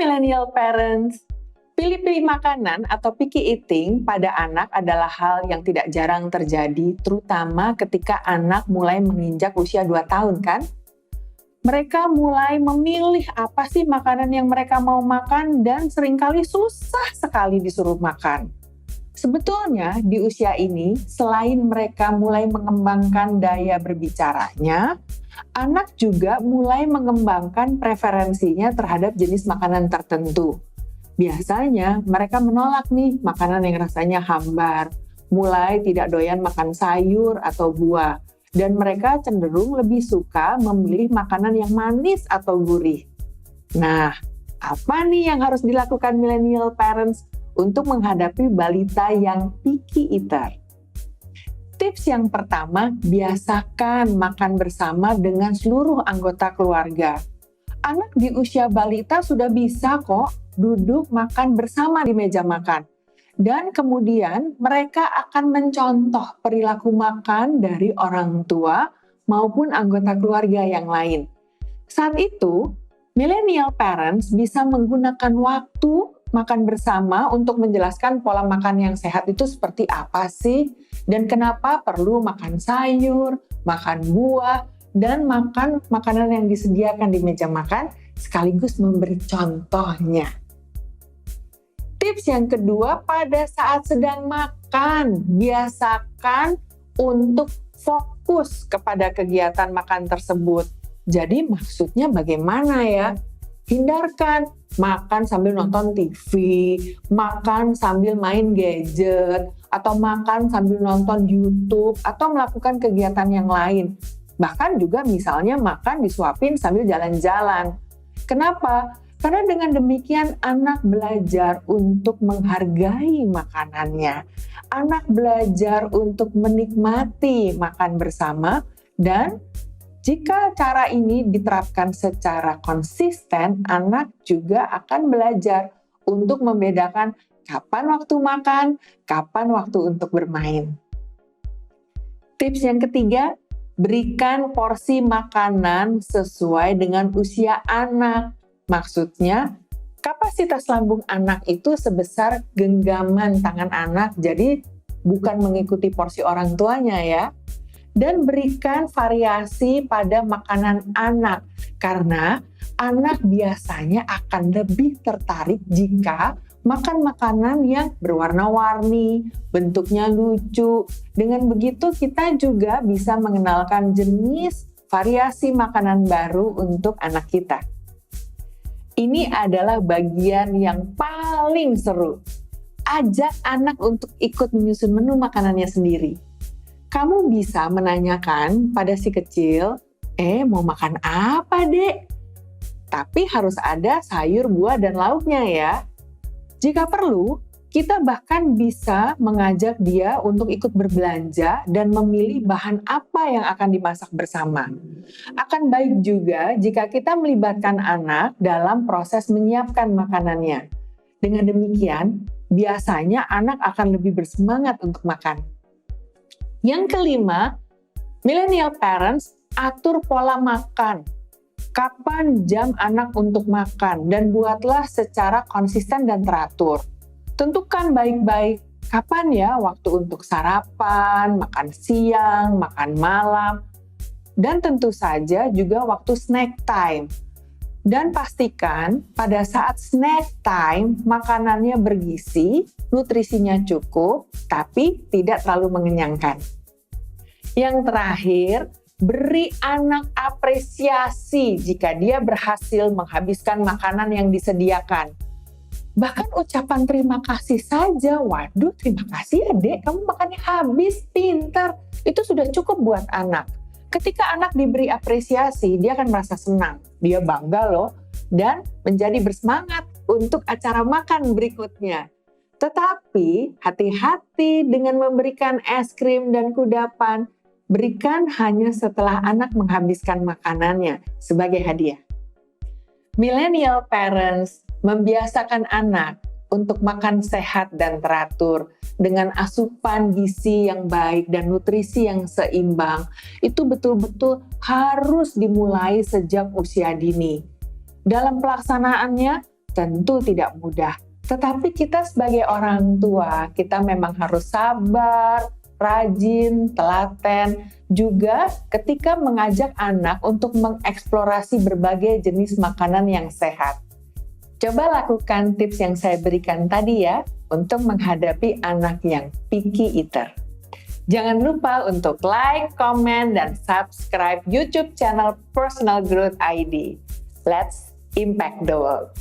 millennial parents, pilih-pilih makanan atau picky eating pada anak adalah hal yang tidak jarang terjadi, terutama ketika anak mulai menginjak usia 2 tahun kan? Mereka mulai memilih apa sih makanan yang mereka mau makan dan seringkali susah sekali disuruh makan. Sebetulnya di usia ini, selain mereka mulai mengembangkan daya berbicaranya, anak juga mulai mengembangkan preferensinya terhadap jenis makanan tertentu. Biasanya mereka menolak nih makanan yang rasanya hambar, mulai tidak doyan makan sayur atau buah, dan mereka cenderung lebih suka memilih makanan yang manis atau gurih. Nah, apa nih yang harus dilakukan millennial parents untuk menghadapi balita yang picky eater? Tips yang pertama, biasakan makan bersama dengan seluruh anggota keluarga. Anak di usia balita sudah bisa kok duduk makan bersama di meja makan. Dan kemudian mereka akan mencontoh perilaku makan dari orang tua maupun anggota keluarga yang lain. Saat itu, millennial parents bisa menggunakan waktu makan bersama untuk menjelaskan pola makan yang sehat itu seperti apa sih, dan kenapa perlu makan sayur, makan buah, dan makan makanan yang disediakan di meja makan, sekaligus memberi contohnya. Tips yang kedua, pada saat sedang makan, biasakan untuk fokus kepada kegiatan makan tersebut. Jadi maksudnya bagaimana ya? Hindarkan makan sambil nonton TV, makan sambil main gadget, atau makan sambil nonton YouTube, atau melakukan kegiatan yang lain. Bahkan juga misalnya makan disuapin sambil jalan-jalan. Kenapa? Karena dengan demikian anak belajar untuk menghargai makanannya. Anak belajar untuk menikmati makan bersama, dan jika cara ini diterapkan secara konsisten, anak juga akan belajar untuk membedakan kapan waktu makan, kapan waktu untuk bermain. Tips yang ketiga, berikan porsi makanan sesuai dengan usia anak. Maksudnya, kapasitas lambung anak itu sebesar genggaman tangan anak, jadi bukan mengikuti porsi orang tuanya ya. Dan berikan variasi pada makanan anak, karena anak biasanya akan lebih tertarik jika makan makanan yang berwarna-warni, bentuknya lucu. Dengan begitu kita juga bisa mengenalkan jenis variasi makanan baru untuk anak kita. Ini adalah bagian yang paling seru. Ajak anak untuk ikut menyusun menu makanannya sendiri. Kamu bisa menanyakan pada si kecil, mau makan apa dek? Tapi harus ada sayur, buah, dan lauknya ya. Jika perlu, kita bahkan bisa mengajak dia untuk ikut berbelanja dan memilih bahan apa yang akan dimasak bersama. Akan baik juga jika kita melibatkan anak dalam proses menyiapkan makanannya. Dengan demikian, biasanya anak akan lebih bersemangat untuk makan. Yang kelima, millennial parents atur pola makan. Kapan jam anak untuk makan, dan buatlah secara konsisten dan teratur. Tentukan baik-baik kapan ya waktu untuk sarapan, makan siang, makan malam, dan tentu saja juga waktu snack time. Dan pastikan pada saat snack time makanannya bergizi, nutrisinya cukup, tapi tidak terlalu mengenyangkan. Yang terakhir, beri anak apresiasi jika dia berhasil menghabiskan makanan yang disediakan. Bahkan ucapan terima kasih saja, waduh terima kasih ya dek, kamu makannya habis, pintar. Itu sudah cukup buat anak. Ketika anak diberi apresiasi, dia akan merasa senang. Dia bangga loh, dan menjadi bersemangat untuk acara makan berikutnya. Tetapi hati-hati dengan memberikan es krim dan kudapan. Berikan hanya setelah anak menghabiskan makanannya sebagai hadiah. Millennial parents membiasakan anak untuk makan sehat dan teratur dengan asupan gizi yang baik dan nutrisi yang seimbang. Itu betul-betul harus dimulai sejak usia dini. Dalam pelaksanaannya, Tentu tidak mudah, tetapi kita sebagai orang tua, kita memang harus sabar, rajin, telaten, juga ketika mengajak anak untuk mengeksplorasi berbagai jenis makanan yang sehat. Coba lakukan tips yang saya berikan tadi ya, untuk menghadapi anak yang picky eater. Jangan lupa untuk like, comment, dan subscribe YouTube channel Personal Growth ID. Let's impact the world.